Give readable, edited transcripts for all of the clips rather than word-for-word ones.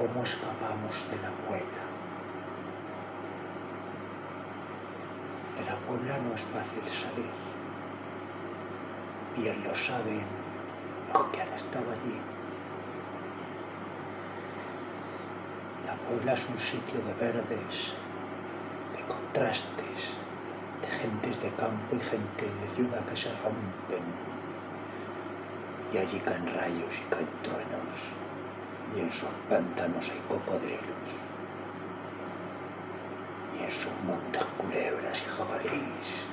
cómo escapamos de la Puebla. De la Puebla no es fácil salir. Bien lo saben los que han estado allí. La Puebla es un sitio de verdes, de contrastes, de gentes de campo y gentes de ciudad que se rompen. Y allí caen rayos y caen truenos, y en sus pantanos hay cocodrilos, y en sus montes culebras y jabalíes,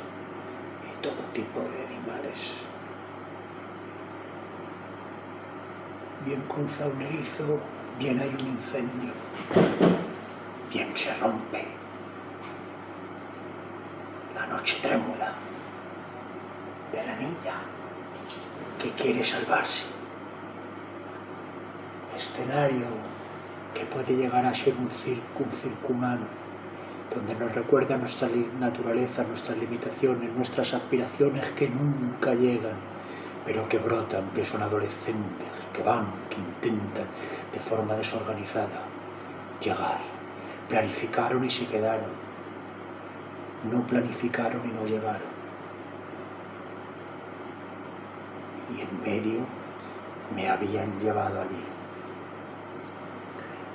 y todo tipo de animales. Bien cruza un erizo, bien hay un incendio, bien se rompe la noche trémula de la niña que quiere salvarse. Escenario que puede llegar a ser un circo humano, donde nos recuerda nuestra naturaleza, nuestras limitaciones, nuestras aspiraciones que nunca llegan, pero que brotan, que son adolescentes, que van, que intentan de forma desorganizada llegar. Planificaron y se quedaron, no planificaron y no llegaron. Y en medio me habían llevado allí,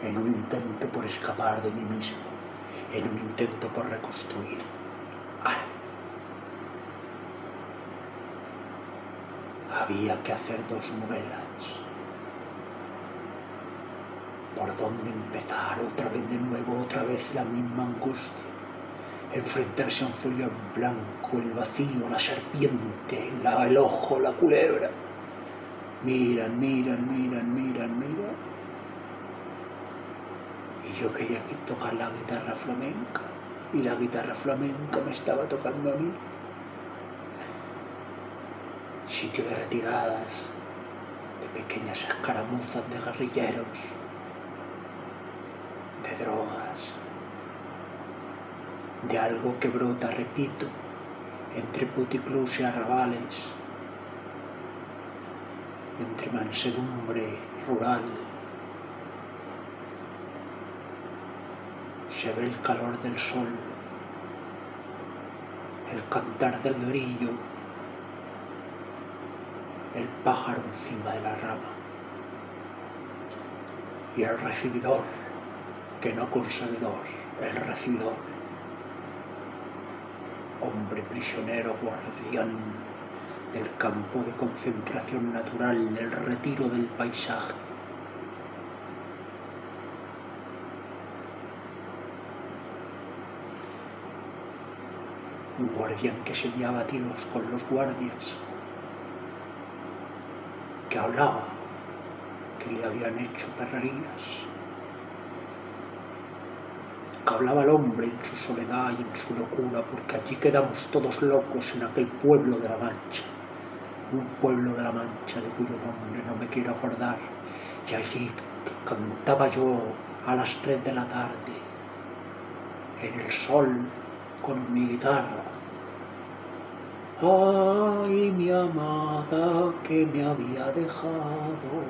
en un intento por escapar de mí mismo, en un intento por reconstruir algo. Había que hacer 2 novelas. ¿Por dónde empezar? Otra vez de nuevo, otra vez la misma angustia. Enfrentarse a un folio blanco, el vacío, la serpiente, el ojo, la culebra. Miran. Y yo quería tocar la guitarra flamenca, y la guitarra flamenca me estaba tocando a mí. Sitio de retiradas, de pequeñas escaramuzas de guerrilleros, de drogas, de algo que brota, repito, entre puticlús y arrabales, entre mansedumbre rural. Se ve el calor del sol, el cantar del grillo, el pájaro encima de la rama, y el recibidor, que no conseguidor, el recibidor, hombre prisionero, guardián del campo de concentración natural, del retiro del paisaje. Un guardián que se liaba a tiros con los guardias, que hablaba, que le habían hecho perrerías, que hablaba al hombre en su soledad y en su locura, porque allí quedamos todos locos en aquel pueblo de la Mancha, un pueblo de la Mancha de cuyo nombre no me quiero acordar, y allí cantaba yo a las 3 de la tarde, en el sol, con mi guitarra. Ay, mi amada que me había dejado.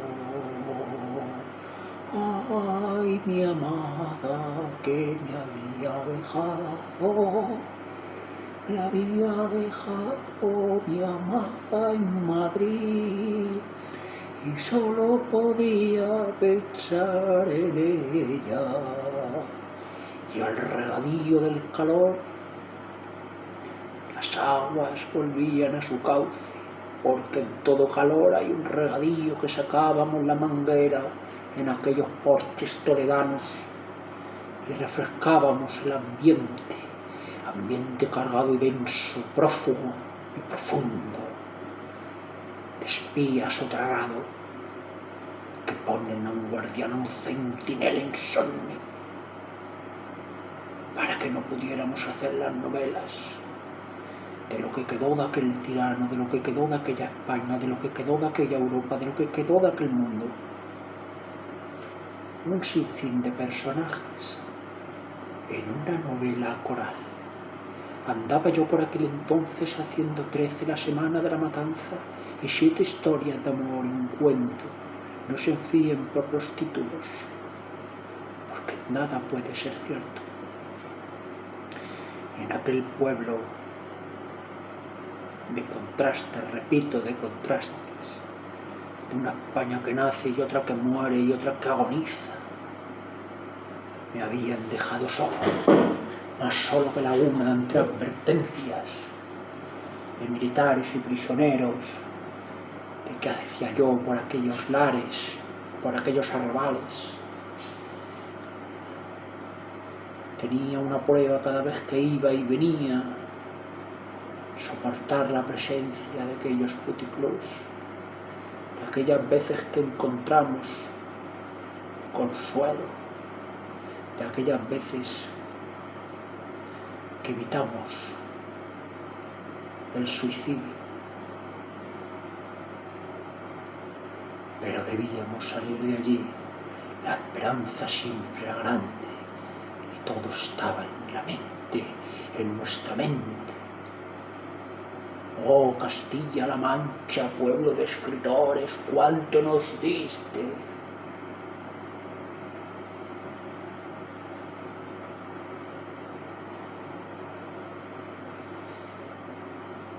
Ay, mi amada que me había dejado. Me había dejado mi amada en Madrid y solo podía pensar en ella. Y al regadío del calor, las aguas volvían a su cauce, porque en todo calor hay un regadío que sacábamos la manguera en aquellos porches toledanos y refrescábamos el ambiente cargado y denso, prófugo y profundo, de espía soterrado que ponen a un guardián, a un centinela insomne, para que no pudiéramos hacer las novelas de lo que quedó de aquel tirano, de lo que quedó de aquella España, de lo que quedó de aquella Europa, de lo que quedó de aquel mundo. Un sinfín de personajes en una novela coral. Andaba yo por aquel entonces haciendo 13 la semana de la matanza y 7 historias de amor y un cuento. No se enfíen por los títulos. nada puede ser cierto. En aquel pueblo de contrastes, repito, de contrastes, de una España que nace y otra que muere y otra que agoniza, me habían dejado solo, más solo que la una entre advertencias de militares y prisioneros, de qué hacía yo por aquellos lares, por aquellos arrabales. Tenía una prueba cada vez que iba y venía, soportar la presencia de aquellos puticlús, de aquellas veces que encontramos consuelo, de aquellas veces que evitamos el suicidio. Pero debíamos salir de allí, la esperanza siempre era grande y todo estaba en la mente, en nuestra mente. Oh, Castilla-La Mancha, pueblo de escritores, cuánto nos diste.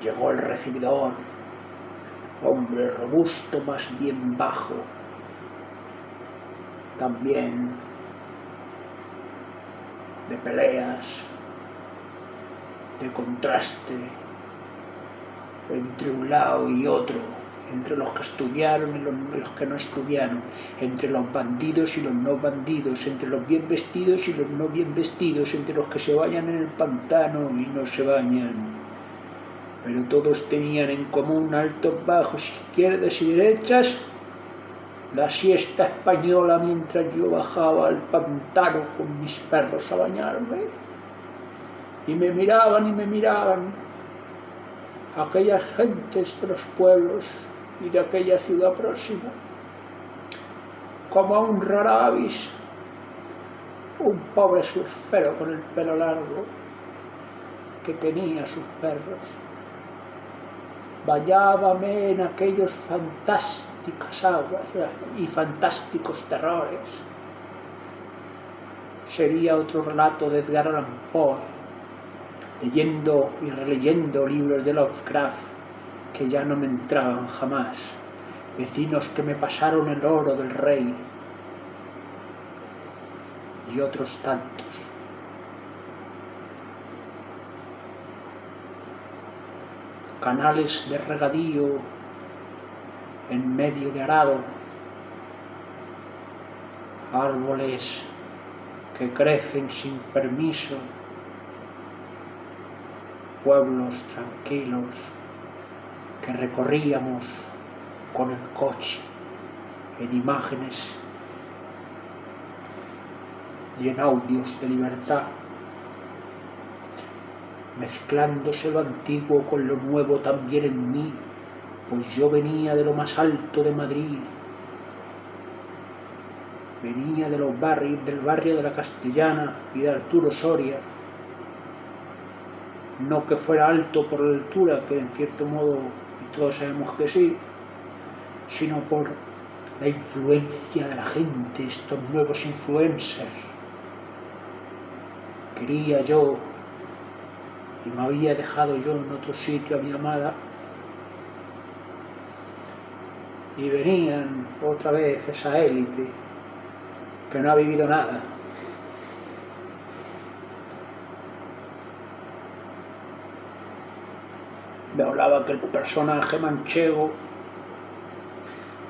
Llegó el recibidor, hombre robusto, más bien bajo, también de peleas, de contraste entre un lado y otro, entre los que estudiaron y los que no estudiaron, entre los bandidos y los no bandidos, entre los bien vestidos y los no bien vestidos, entre los que se bañan en el pantano y no se bañan. Pero todos tenían en común, altos, bajos, izquierdas y derechas, la siesta española mientras yo bajaba al pantano con mis perros a bañarme. Y me miraban aquellas gentes de los pueblos y de aquella ciudad próxima, como a un rara avis, un pobre surfero con el pelo largo que tenía sus perros. Bañábame en aquellos fantásticas aguas y fantásticos terrores. Sería otro relato de Edgar Allan Poe, leyendo y releyendo libros de Lovecraft que ya no me entraban jamás, vecinos que me pasaron el oro del rey y otros tantos. Canales de regadío en medio de arados, árboles que crecen sin permiso, pueblos tranquilos que recorríamos con el coche en imágenes y en audios de libertad, mezclándose lo antiguo con lo nuevo también en mí, pues yo venía de lo más alto de Madrid, venía de los barrios, del barrio de la Castellana y de Arturo Soria, no que fuera alto por la altura, que en cierto modo todos sabemos que sí, sino por la influencia de la gente, estos nuevos influencers. Quería yo, y me había dejado yo en otro sitio a mi amada, y venían otra vez esa élite que no ha vivido nada. Me hablaba que el personaje manchego,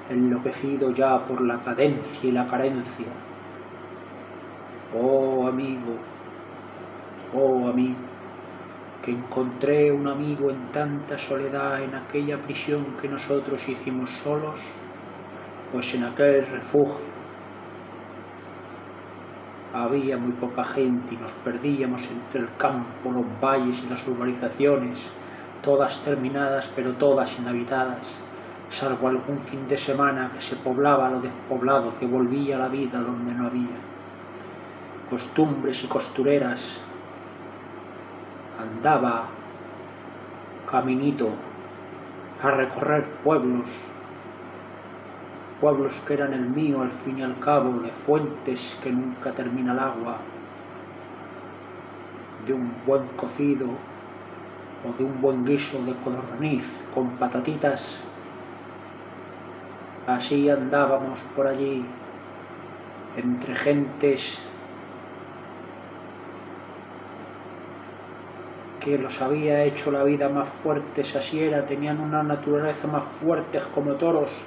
enloquecido ya por la cadencia y la carencia, oh amigo, que encontré un amigo en tanta soledad en aquella prisión que nosotros hicimos solos, pues en aquel refugio había muy poca gente y nos perdíamos entre el campo, los valles y las urbanizaciones, todas terminadas pero todas inhabitadas, salvo algún fin de semana que se poblaba lo despoblado, que volvía a la vida donde no había. Costumbres y costureras, andaba caminito a recorrer pueblos pueblos que eran el mío al fin y al cabo, de fuentes que nunca termina el agua, de un buen cocido o de un buen guiso de codorniz con patatitas. Así andábamos por allí, entre gentes que los había hecho la vida más fuertes, así era, tenían una naturaleza más fuerte como toros.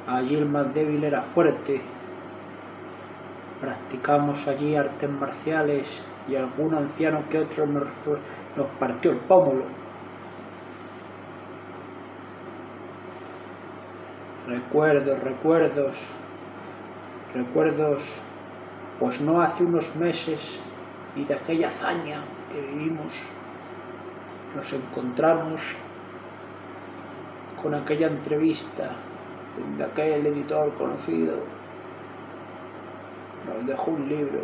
Allí el más débil era fuerte. Practicamos allí artes marciales y algún anciano que otro nos partió el pómulo. Recuerdos, pues no hace unos meses y de aquella hazaña que vivimos, nos encontramos con aquella entrevista de aquel editor conocido. Nos dejó un libro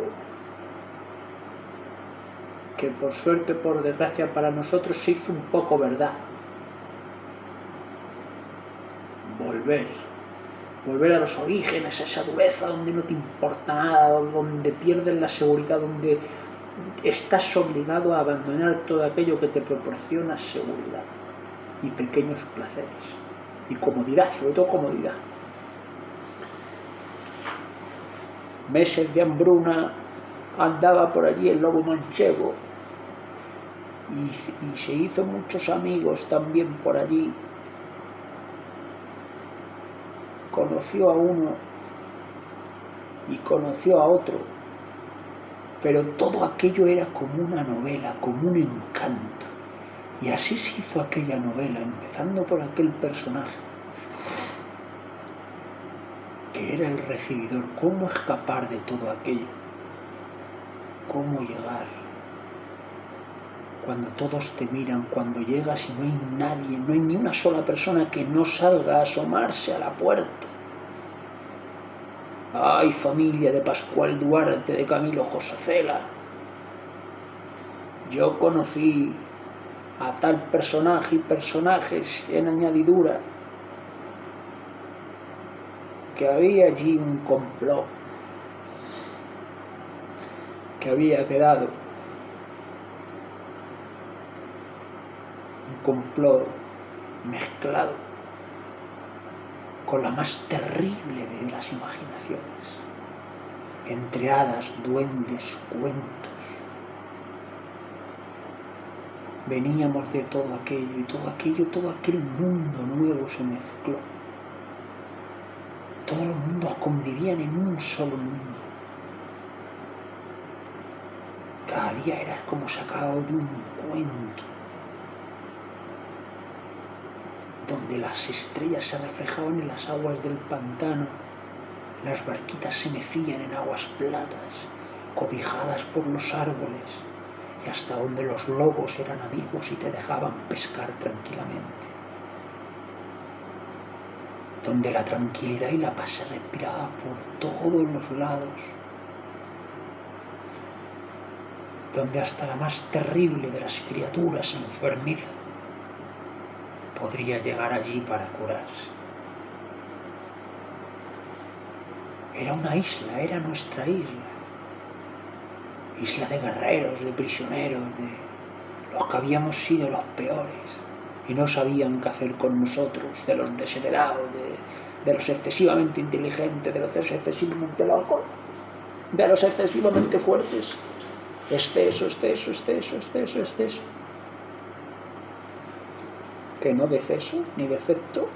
que por suerte, por desgracia para nosotros, se hizo un poco verdad. Volver a los orígenes, a esa dureza donde no te importa nada, donde pierdes la seguridad, donde estás obligado a abandonar todo aquello que te proporciona seguridad y pequeños placeres y comodidad, sobre todo comodidad. Meses de hambruna, andaba por allí el lobo manchego y se hizo muchos amigos también por allí. Conoció a uno y conoció a otro, pero todo aquello era como una novela, como un encanto. Y así se hizo aquella novela, empezando por aquel personaje que era el recibidor. ¿Cómo escapar de todo aquello? ¿Cómo llegar? Cuando todos te miran, cuando llegas y no hay nadie, no hay ni una sola persona que no salga a asomarse a la puerta. ¡Ay, familia de Pascual Duarte, de Camilo José Cela! Yo conocí a tal personaje y personajes en añadidura, que había allí un complot que había quedado, un complot mezclado con la más terrible de las imaginaciones, entre hadas, duendes, cuentos. Veníamos de todo aquello y todo aquel mundo nuevo se mezcló. Todos los mundos convivían en un solo mundo. Cada día era como sacado de un cuento, donde las estrellas se reflejaban en las aguas del pantano, las barquitas se mecían en aguas platas, cobijadas por los árboles, y hasta donde los lobos eran amigos y te dejaban pescar tranquilamente, donde la tranquilidad y la paz se respiraba por todos los lados, donde hasta la más terrible de las criaturas enfermiza podría llegar allí para curarse. Era una isla, era nuestra isla. Isla de guerreros, de prisioneros, de los que habíamos sido los peores y no sabían qué hacer con nosotros, de los desheredados, de los excesivamente inteligentes, de los excesivamente locos, de los excesivamente fuertes. Exceso. Que no deceso ni defecto,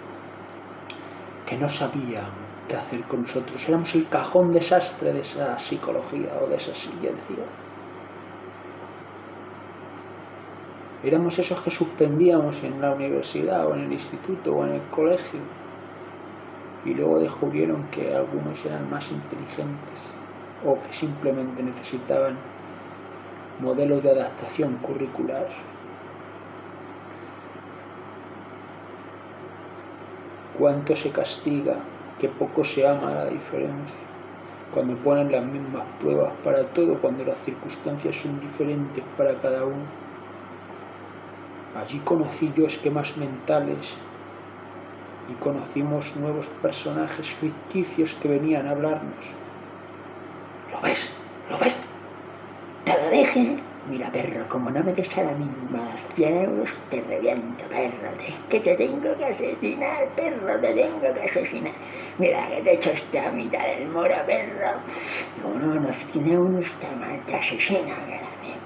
que no sabían qué hacer con nosotros. Éramos el cajón desastre de esa psicología o de esa psiquiatría. Éramos esos que suspendíamos en la universidad o en el instituto o en el colegio y luego descubrieron que algunos eran más inteligentes o que simplemente necesitaban modelos de adaptación curricular. Cuánto se castiga, que poco se ama la diferencia, cuando ponen las mismas pruebas para todo, cuando las circunstancias son diferentes para cada uno. Allí conocí yo esquemas mentales y conocimos nuevos personajes ficticios que venían a hablarnos. ¿Lo ves? ¿Lo ves? ¿Te lo dije? Mira, perro, como no me des ahora mismo las 100 euros, te reviento, perro. Es que te tengo que asesinar, perro, te tengo que asesinar. Mira que te echo esta mitad del moro, perro. Y con unos 100 euros te asesino, que era mío.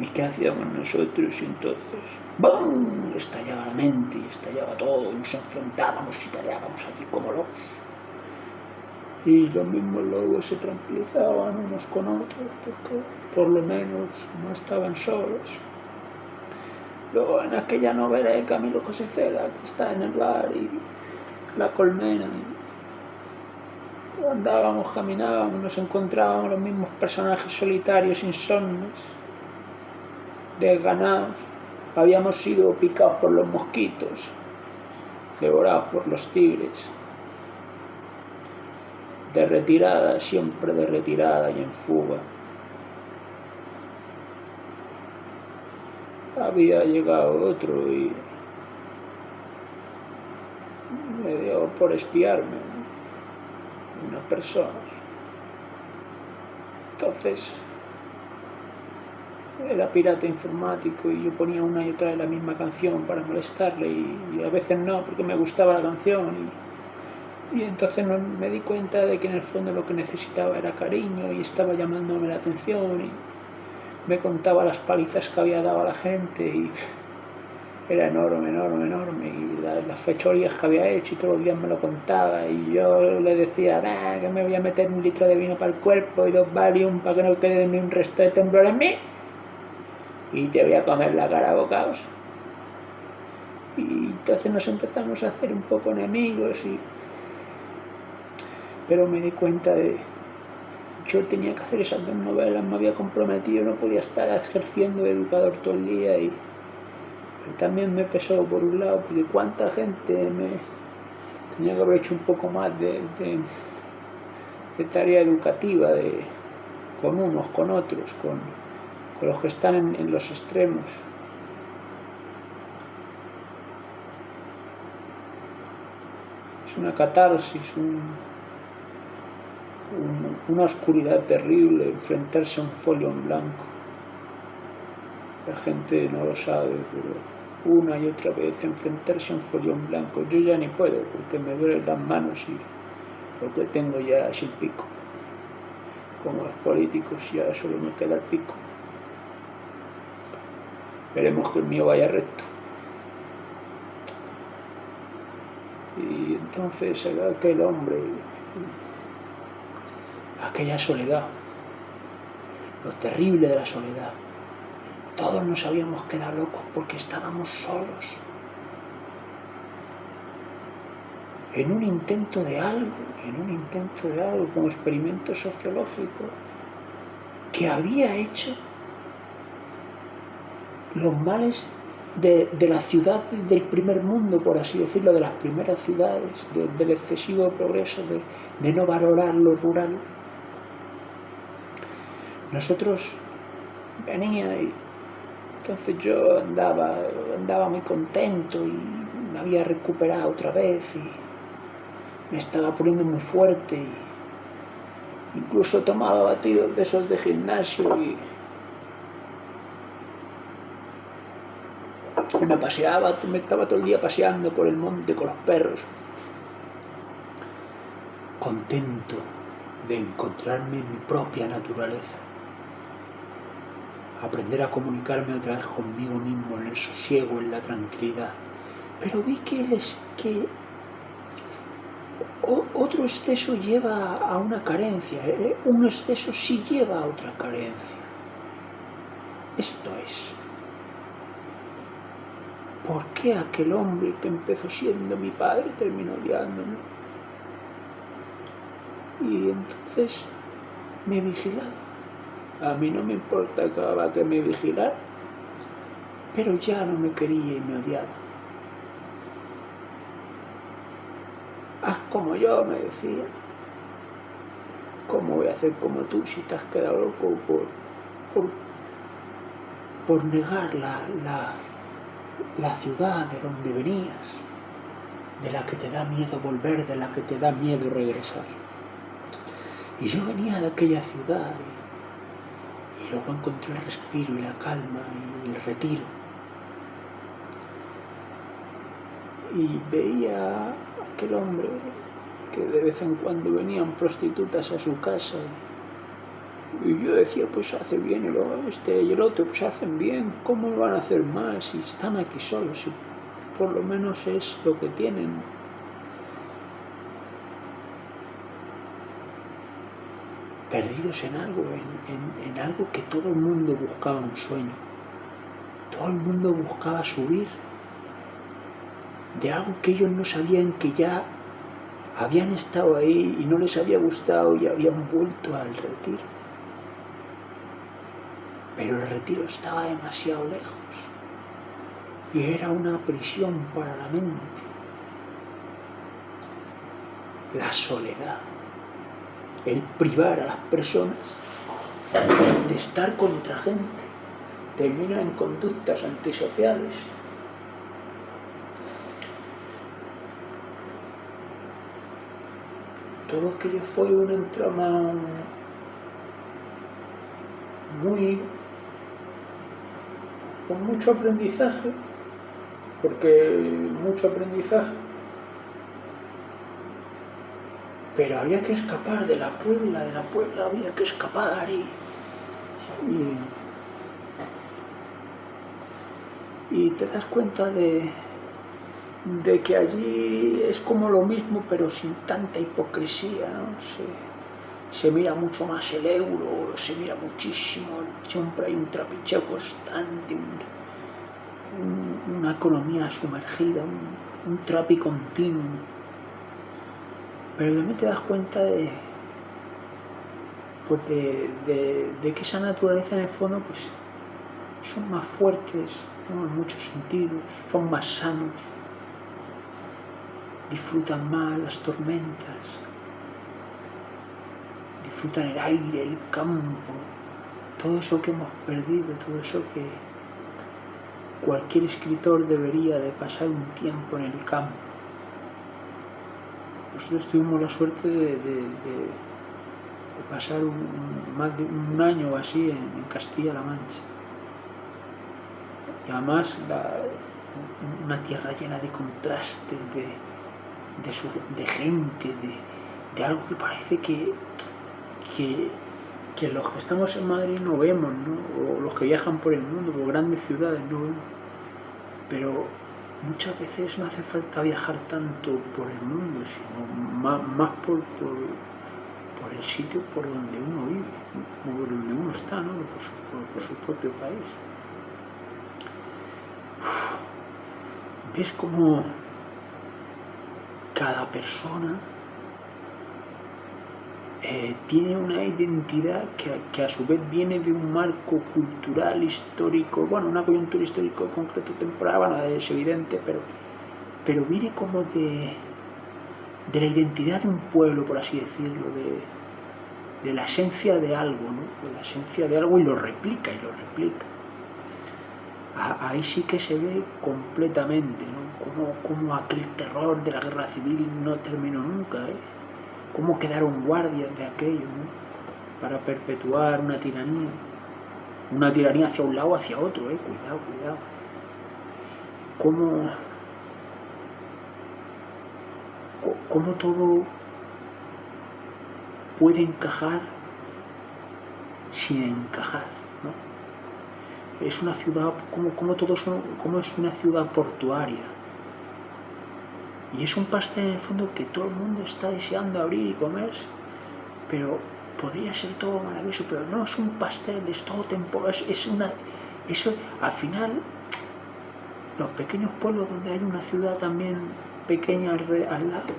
¿Y qué hacíamos nosotros entonces? ¡Bum! Estallaba la mente y estallaba todo, y nos enfrentábamos y peleábamos allí como locos. Y los mismos lobos se tranquilizaban unos con otros porque por lo menos no estaban solos. Luego en aquella novela de Camilo José Cela, que está en el bar y la colmena, y andábamos, caminábamos, nos encontrábamos los mismos personajes solitarios, insomnes, desganados. Habíamos sido picados por los mosquitos, devorados por los tigres. De retirada, siempre de retirada y en fuga. Había llegado otro y me dio por espiarme una persona. Entonces era pirata informático y yo ponía una y otra de la misma canción para molestarle y a veces no, porque me gustaba la canción. Y entonces me di cuenta de que en el fondo lo que necesitaba era cariño y estaba llamándome la atención y me contaba las palizas que había dado a la gente y era enorme y las fechorías que había hecho y todos los días me lo contaba y yo le decía que me voy a meter 1 litro de vino para el cuerpo y 2 Valium para que no quede ni un resto de temblor en mí y te voy a comer la cara a bocados. Y entonces nos empezamos a hacer un poco enemigos pero me di cuenta de yo tenía que hacer esas 2 novelas, me había comprometido, no podía estar ejerciendo de educador todo el día pero también me pesó por un lado porque cuánta gente me tenía que haber hecho un poco más de tarea educativa con unos, con otros, con los que están en los extremos. Es una catarsis, una oscuridad terrible enfrentarse a un folio en blanco. La gente no lo sabe, pero una y otra vez enfrentarse a un folio en blanco. Yo ya ni puedo porque me duelen las manos y lo que tengo ya es el pico. Como los políticos ya solo me queda el pico. Esperemos que el mío vaya recto. Y entonces era aquel hombre, aquella soledad, lo terrible de la soledad. Todos nos habíamos quedado locos porque estábamos solos. En un intento de algo como experimento sociológico que había hecho los males de la ciudad del primer mundo, por así decirlo, de las primeras ciudades, del excesivo progreso, de no valorar lo rural. Nosotros venía y entonces yo andaba muy contento y me había recuperado otra vez y me estaba poniendo muy fuerte y incluso tomaba batidos de esos de gimnasio y me paseaba, me estaba todo el día paseando por el monte con los perros, contento de encontrarme en mi propia naturaleza, aprender a comunicarme otra vez conmigo mismo en el sosiego, en la tranquilidad. Pero vi que otro exceso lleva a una carencia, un exceso sí lleva a otra carencia. Esto es, ¿por qué aquel hombre que empezó siendo mi padre terminó odiándome? Y entonces me vigilaba. A mí no me importaba que me vigilara, pero ya no me quería y me odiaba. Haz como yo, me decía. ¿Cómo voy a hacer como tú si te has quedado loco por negar la ciudad de donde venías, de la que te da miedo volver, de la que te da miedo regresar. Y yo venía de aquella ciudad y luego encontré el respiro y la calma y el retiro. Y veía a aquel hombre que de vez en cuando venían prostitutas a su casa y yo decía, pues hace bien y el otro, pues hacen bien, ¿cómo lo van a hacer mal si están aquí solos? Si por lo menos es lo que tienen. Perdidos en algo, en algo que todo el mundo buscaba, un sueño. Todo el mundo buscaba subir de algo que ellos no sabían, que ya habían estado ahí y no les había gustado y habían vuelto al retiro. Pero el retiro estaba demasiado lejos y era una prisión para la mente. La soledad, el privar a las personas de estar con otra gente, termina en conductas antisociales. Todo aquello fue un entramado con mucho aprendizaje, pero había que escapar de la Puebla había que escapar y te das cuenta de que allí es como lo mismo pero sin tanta hipocresía, ¿no? Se mira mucho más el euro, se mira muchísimo, siempre hay un trapicheo constante, una economía sumergida, un trapi continuo. Pero también te das cuenta de que esa naturaleza en el fondo pues son más fuertes, ¿no? En muchos sentidos, son más sanos, disfrutan más las tormentas, disfrutan el aire, el campo, todo eso que hemos perdido, todo eso que cualquier escritor debería de pasar un tiempo en el campo. Nosotros tuvimos la suerte de pasar más de un año o así en Castilla-La Mancha. Y además una tierra llena de contrastes, de gente, de algo que parece que los que estamos en Madrid no vemos, ¿no? O los que viajan por el mundo, por grandes ciudades no vemos. Pero muchas veces no hace falta viajar tanto por el mundo, sino más por el sitio por donde uno vive, ¿no? O por donde uno está, ¿no? Por su propio país. ¿Ves cómo cada persona tiene una identidad que a su vez viene de un marco cultural, histórico, bueno, una coyuntura histórico concreto temporal, bueno, es evidente, pero viene como de la identidad de un pueblo, por así decirlo, de la esencia de algo, ¿no? De la esencia de algo y lo replica. Ahí sí que se ve completamente, ¿no? Como aquel terror de la guerra civil no terminó nunca, ¿eh? Cómo quedaron guardias de aquello, ¿no? Para perpetuar una tiranía hacia un lado o hacia otro, cuidado. Cómo todo puede encajar sin encajar, ¿no? Es una ciudad, como es una ciudad portuaria. Y es un pastel en el fondo que todo el mundo está deseando abrir y comerse, pero podría ser todo maravilloso, pero no es un pastel, es todo temporal, eso al final, los pequeños pueblos donde hay una ciudad también pequeña al lado,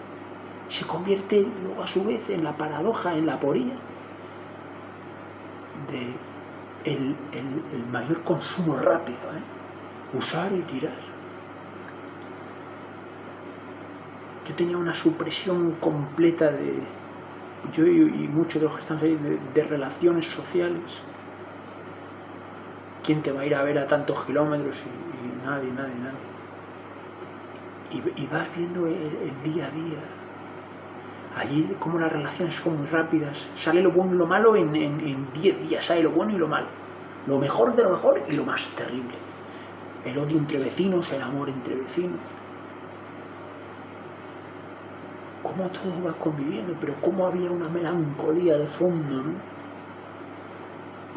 se convierte luego a su vez en la paradoja, en la aporía de el mayor consumo rápido, usar y tirar. Yo tenía una supresión completa yo y muchos de los que estamos ahí, de relaciones sociales. ¿Quién te va a ir a ver a tantos kilómetros? Y nadie. Y vas viendo el día a día. Allí como las relaciones son muy rápidas, sale lo bueno y lo malo en 10 días, sale lo bueno y lo malo. Lo mejor de lo mejor y lo más terrible. El odio entre vecinos, el amor entre vecinos. Cómo todo va conviviendo, pero cómo había una melancolía de fondo, ¿no?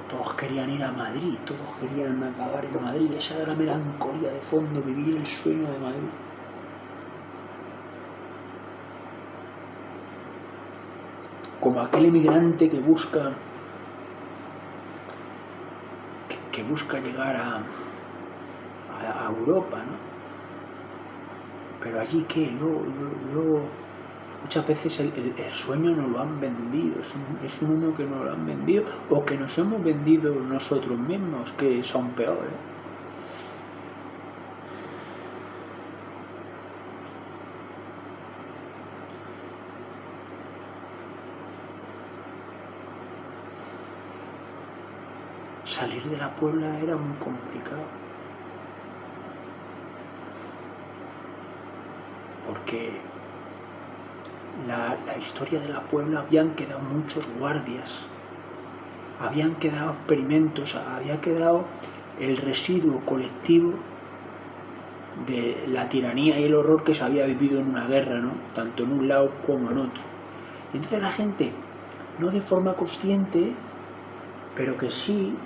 Todos querían ir a Madrid, todos querían acabar en Madrid. Esa era la melancolía de fondo, vivir el sueño de Madrid. Como aquel emigrante que busca llegar a Europa, ¿no? Pero allí ¿qué? Luego muchas veces el sueño nos lo han vendido, es un humo que nos lo han vendido o que nos hemos vendido nosotros mismos, que es aún peor, ¿eh? Salir de la Puebla era muy complicado, porque la historia de la Puebla habían quedado muchos guardias, habían quedado experimentos, había quedado el residuo colectivo de la tiranía y el horror que se había vivido en una guerra, ¿no? Tanto en un lado como en otro. Y entonces la gente, no de forma consciente, pero que sí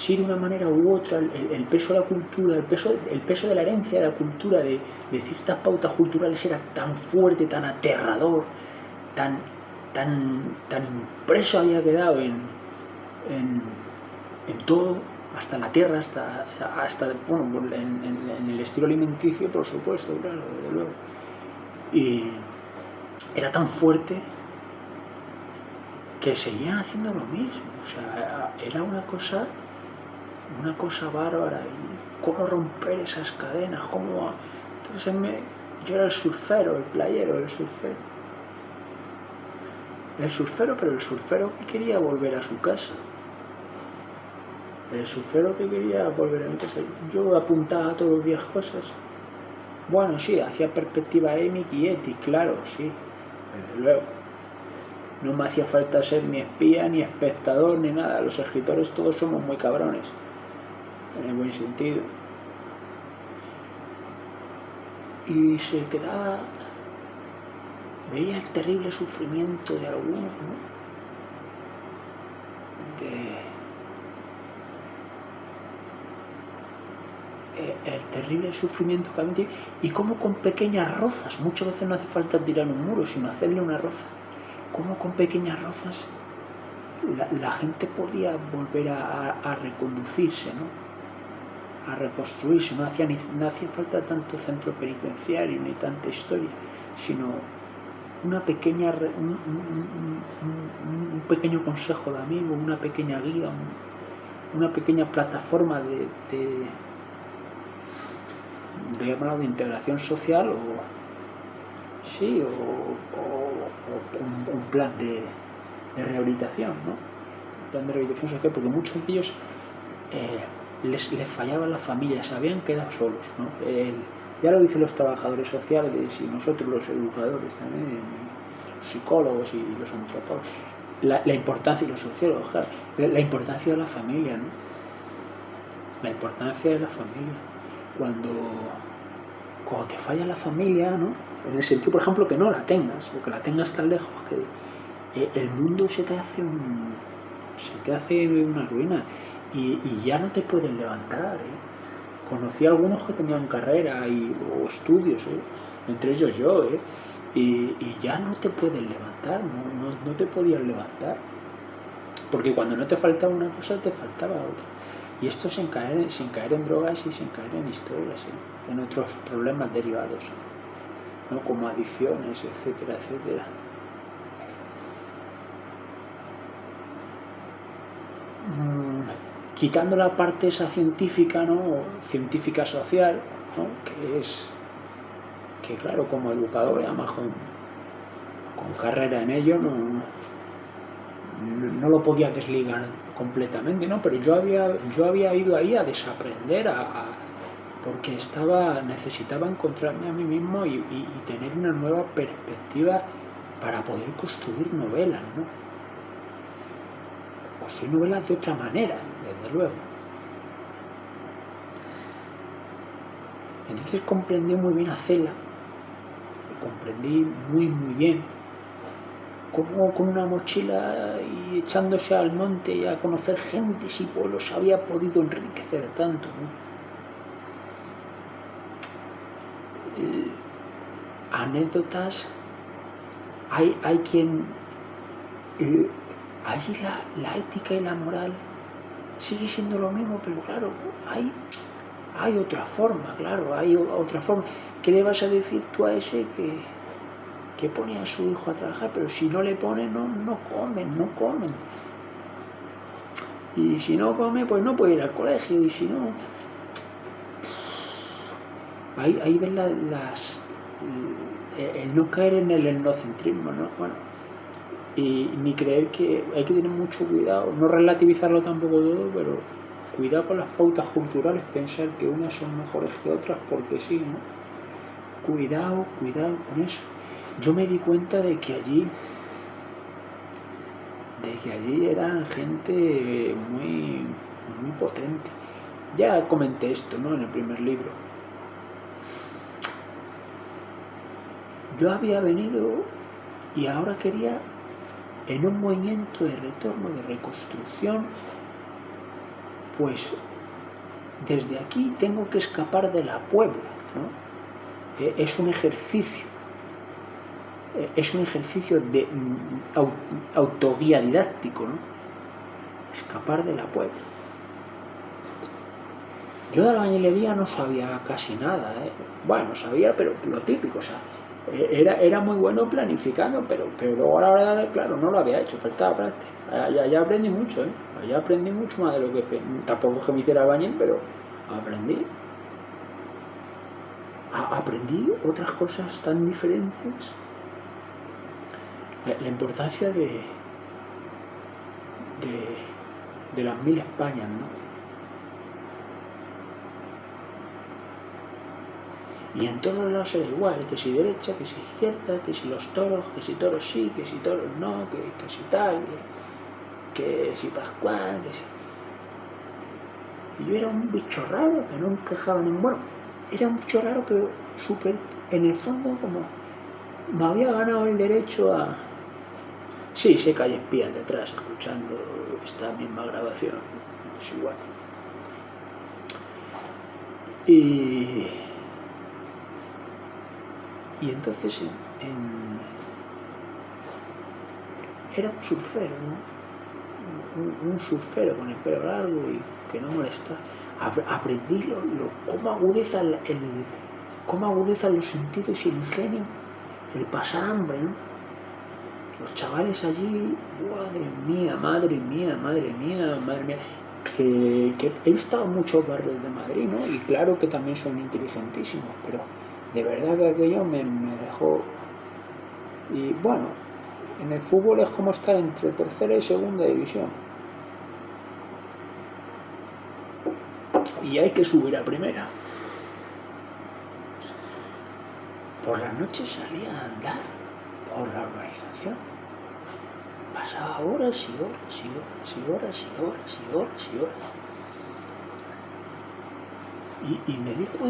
de una manera u otra, el peso de la cultura, el peso de la herencia de la cultura, de ciertas pautas culturales era tan fuerte, tan aterrador, tan impreso había quedado en todo, hasta la tierra, hasta bueno, en el estilo alimenticio, por supuesto, claro, desde luego. Y era tan fuerte que seguían haciendo lo mismo. O sea, era una cosa bárbara. Y cómo romper esas cadenas, cómo... Entonces yo era el surfero, el playero, el surfero, pero el surfero que quería volver a su casa. El surfero que quería volver a mi casa. Yo apuntaba todos los días cosas. Bueno, sí, hacía perspectiva émic y étic, claro, sí, desde luego. No me hacía falta ser ni espía, ni espectador, ni nada. Los escritores todos somos muy cabrones, en el buen sentido. Y se quedaba... Veía el terrible sufrimiento de algunos, ¿no? El terrible sufrimiento que había, y cómo con pequeñas rozas, muchas veces no hace falta tirar un muro, sino hacerle una roza, cómo con pequeñas rozas la gente podía volver a reconducirse, ¿no? A reconstruirse. No hacía falta tanto centro penitenciario ni tanta historia, sino una pequeña un pequeño consejo de amigo, una pequeña guía, una pequeña plataforma de integración social, o un plan de rehabilitación, ¿no? Un plan de rehabilitación social, porque muchos de ellos les fallaba la familia, se habían quedado solos, ¿no? Ya lo dicen los trabajadores sociales y nosotros los educadores también, los psicólogos y los antropólogos, la importancia, y los sociólogos, claro, la importancia de la familia, ¿no? La importancia de la familia. Cuando te falla la familia, ¿no? En el sentido, por ejemplo, que no la tengas, o que la tengas tan lejos que el mundo se te hace una ruina y ya no te puedes levantar, ¿eh? Conocí a algunos que tenían carrera o estudios, entre ellos yo, y ya no te puedes levantar, no te podías levantar, porque cuando no te faltaba una cosa te faltaba otra. Y esto sin caer en drogas y sin caer en historias, en otros problemas derivados, ¿no? Como adicciones, etcétera, etcétera. Quitando la parte esa científica, ¿no? Científica social, ¿no? Que claro, como educador, además con carrera en ello, no lo podía desligar completamente, ¿no? Pero yo había ido ahí a desaprender, porque necesitaba encontrarme a mí mismo y tener una nueva perspectiva para poder construir novelas, ¿no? Construir novelas de otra manera, desde luego. Entonces comprendí muy bien a Cela, comprendí muy bien cómo con una mochila y echándose al monte y a conocer gentes y pueblos había podido enriquecer tanto, ¿no? Anécdotas, hay quien allí la ética y la moral sigue siendo lo mismo, pero claro, hay otra forma, claro, hay otra forma. ¿Qué le vas a decir tú a ese que pone a su hijo a trabajar, pero si no le pone no comen? Y si no come, pues no puede ir al colegio, y si no... Ahí ven el no caer en el etnocentrismo, ¿no? Bueno, y ni creer que hay que tener mucho cuidado, no relativizarlo tampoco todo, pero cuidado con las pautas culturales, pensar que unas son mejores que otras porque sí, ¿no? Cuidado con eso. Yo me di cuenta de que allí eran gente muy potente. Ya comenté esto, ¿no?, en el primer libro. Yo había venido y ahora quería, en un movimiento de retorno, de reconstrucción, pues desde aquí tengo que escapar de la Puebla, ¿no? Es un ejercicio de autoguía didáctico, ¿no? Escapar de la Puebla. Yo de albañilería no sabía casi nada, ¿eh? Bueno, sabía, pero lo típico, o sea, era muy bueno planificando, pero luego a la verdad, claro, no lo había hecho, faltaba práctica. Allá aprendí mucho, ¿eh? Allá aprendí mucho más de lo que... Tampoco es que me hiciera albañil, pero aprendí otras cosas tan diferentes. La importancia de las 1000 Españas, ¿no? Y en todos lados era igual, que si derecha, que si izquierda, que si los toros, que si toros sí, que si toros no, que si tal, que si Pascual, que si... Y yo era un bicho raro que no encajaba en... Bueno, era un bicho raro, pero súper, en el fondo, como me había ganado el derecho a... Sí, sé que hay espías detrás escuchando esta misma grabación, es igual. Y entonces era un surfero, ¿no? Un surfero con el pelo largo y que no molesta. Aprendí cómo agudezan los sentidos y el ingenio, el pasar hambre, ¿no? Los chavales allí, madre mía, que he estado en muchos barrios de Madrid, ¿no? Y claro que también son inteligentísimos, pero de verdad que aquello me dejó. Y bueno, en el fútbol es como estar entre tercera y segunda división. Y hay que subir a primera. Por las noches salía a andar por la urbanización. Pasaba horas y horas. Y me di cuenta